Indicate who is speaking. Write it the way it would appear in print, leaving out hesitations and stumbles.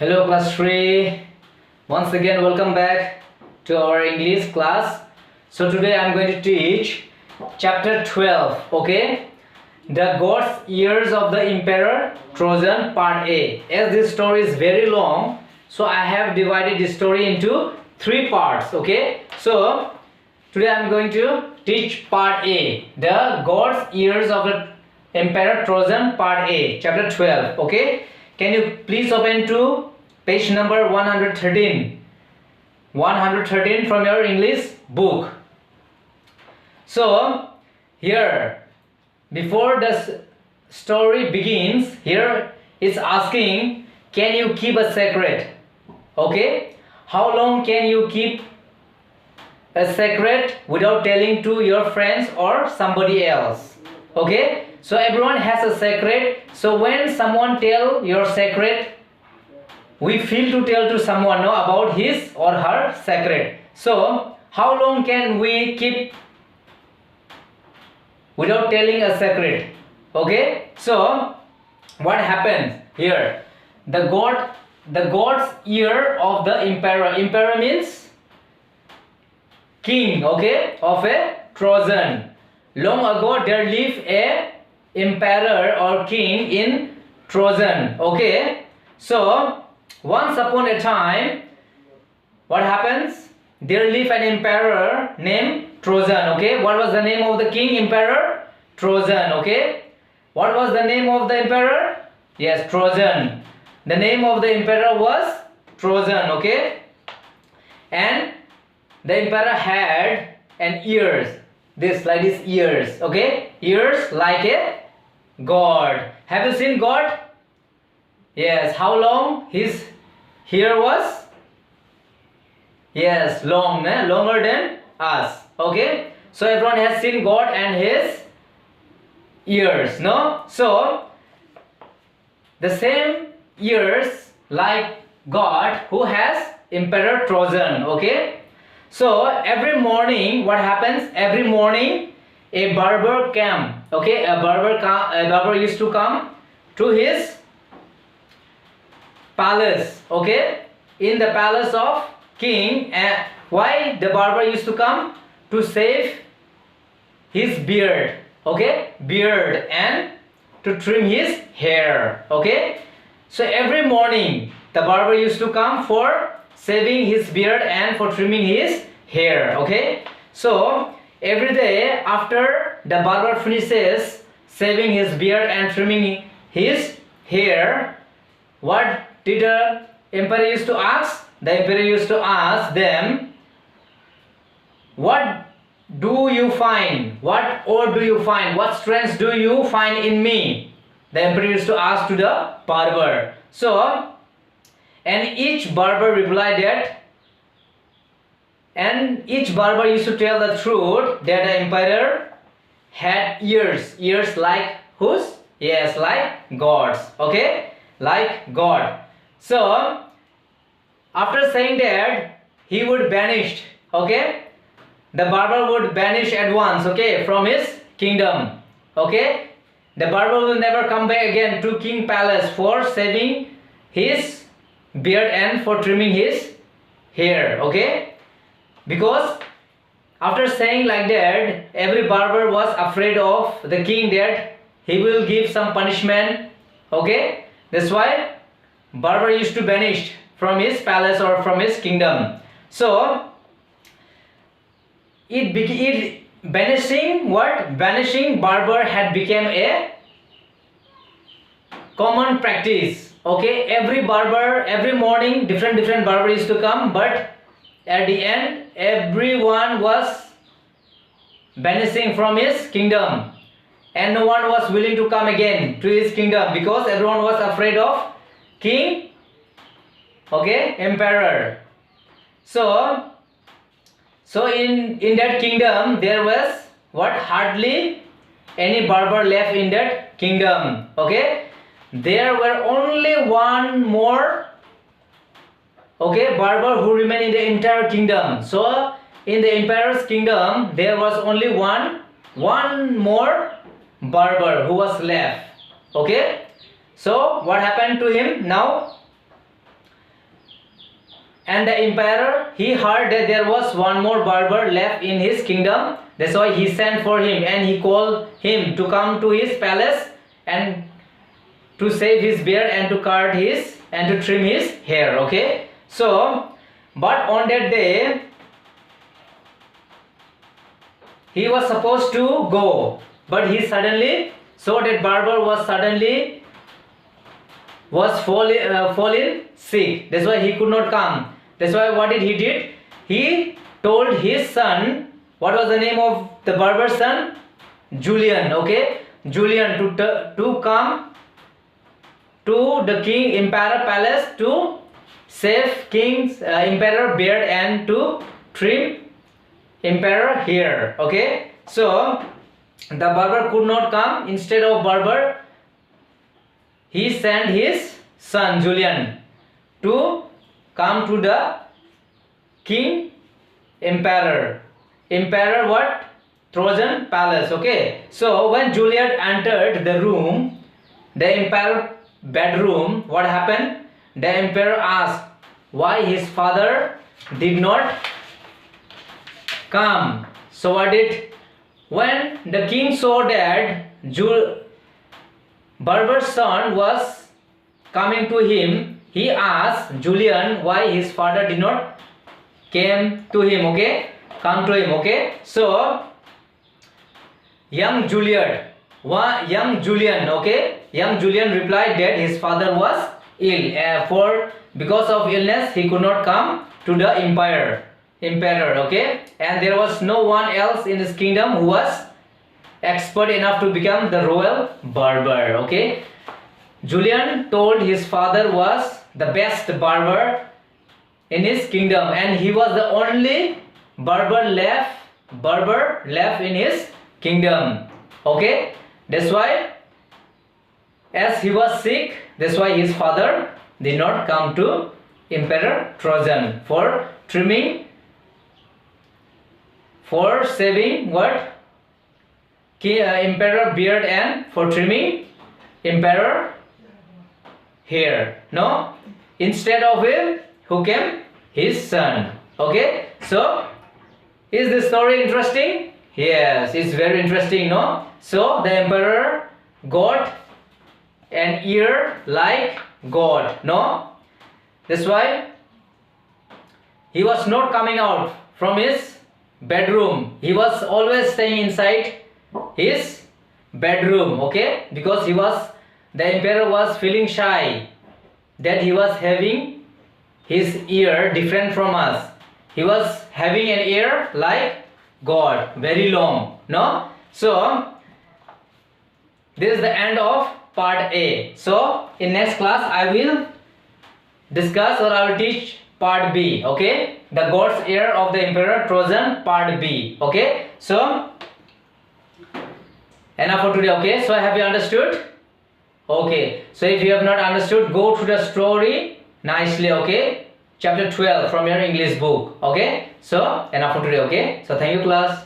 Speaker 1: Hello class 3. Once again welcome back to our English class. So today I am going to teach chapter 12, okay? The God's Ears of the Emperor Trojan part A. As this story is very long, so I have divided this story into 3 parts, okay? So today I am going to teach part A, the God's Ears of the Emperor Trojan part A, chapter 12, okay? Can you please open to page number 113 from your English book. So here, before the story begins, here it's asking, can you keep a secret? Okay, how long can you keep a secret without telling to your friends or somebody else? Okay, so everyone has a secret. So when someone tell your secret, we feel to tell to someone about his or her secret. So how long can we keep without telling a secret? Okay, so what happens here? The God's ear of the emperor. Emperor means king, okay, of a Trojan. Long ago there lived a emperor or king in Trojan. Okay, so once upon a time, what happens? There lived an emperor named Trojan. Okay, what was the name of the king? Emperor Trojan. Okay, what was the name of the emperor? Yes, Trojan. The name of the emperor was Trojan. Okay, and the emperor had an ears. Like this ears. Okay, ears like a god. Have you seen God? Yes. How long his hair was? Yes, long, longer than us. Okay, so everyone has seen God and his ears, no? So the same ears like God who has Emperor Trojan. Okay, so every morning what happens? Every morning a barber came. Okay, a barber used to come to his palace. Okay, in the palace of king. And why the barber used to come? To shave his beard. Okay, beard, and to trim his hair. Okay, so every morning the barber used to come for shaving his beard and for trimming his hair. Okay, so every day after the barber finishes shaving his beard and trimming his hair, what did the emperor used to ask? The emperor used to ask them, what do you find? What ore do you find? What strength do you find in me? The emperor used to ask to the barber. So, and each barber replied that, and each barber used to tell the truth that the emperor had ears. Ears like whose? Yes, like God's. Okay, like God. So after saying that, he would vanish. Okay, the barber would vanish at once. Okay, from his kingdom. Okay, the barber will never come back again to king palace for shaving his beard and for trimming his hair. Okay, because after saying like that, every barber was afraid of the king that he will give some punishment. Okay, that's why barber used to vanish from his palace or from his kingdom. So vanishing barber had become a common practice. Okay, every morning different barber used to come, but at the end everyone was vanishing from his kingdom and no one was willing to come again to his kingdom because everyone was afraid of king. Okay, emperor. So in that kingdom there was what? Hardly any barber left in that kingdom. Okay, there were only one more, okay, barber who remained in the entire kingdom. So in the emperor's kingdom there was only one more barber who was left. Okay, so what happened to him now? And the emperor, he heard that there was one more barber left in his kingdom. That's why he sent for him and he called him to come to his palace and to shave his beard and to cut his and to trim his hair. Okay, so but on that day he was supposed to go, but he suddenly saw that barber was suddenly fallen sick. That's why he could not come. That's why what did he did? He told his son, what was the name of the barber's son? Julian. Okay, Julian to come to the king emperor palace to shave king's emperor beard and to trim emperor hair. Okay, so the barber could not come. Instead of barber, he sent his son Julian to come to the king emperor what? Trojan palace. Okay, so when Julian entered the room, the emperor bedroom, what happened? The emperor asked why his father did not come. So what did, when the king saw that barber's son was coming to him, he asked Julian why his father did not come to him. Okay, so young Julian replied that his father was ill, for because of illness he could not come to the emperor. Okay, and there was no one else in his kingdom who was expert enough to become the royal barber. Okay, Julian told his father was the best barber in his kingdom and he was the only barber left in his kingdom. Okay, that's why as he was sick, that's why his father did not come to Emperor Trojan for shaving what? Emperor beard and for trimming emperor hair. No, instead of him, who came? His son. Okay, so is this story interesting? Yes, it's very interesting, no? So the emperor got an ear like God, no? That's why he was not coming out from his bedroom. He was always staying inside his bedroom. Okay, because the emperor was feeling shy that he was having his ear different from us. He was having an ear like God, very long, no? So this is the end of part A. So in next class I will discuss or I will teach part B. Okay, the God's ear of the Emperor Trojan, part B. Okay, so enough for today. Okay, so have you understood? Okay, so if you have not understood, go through the story nicely. Okay, chapter 12 from your English book. Okay, so enough for today. Okay, so thank you class.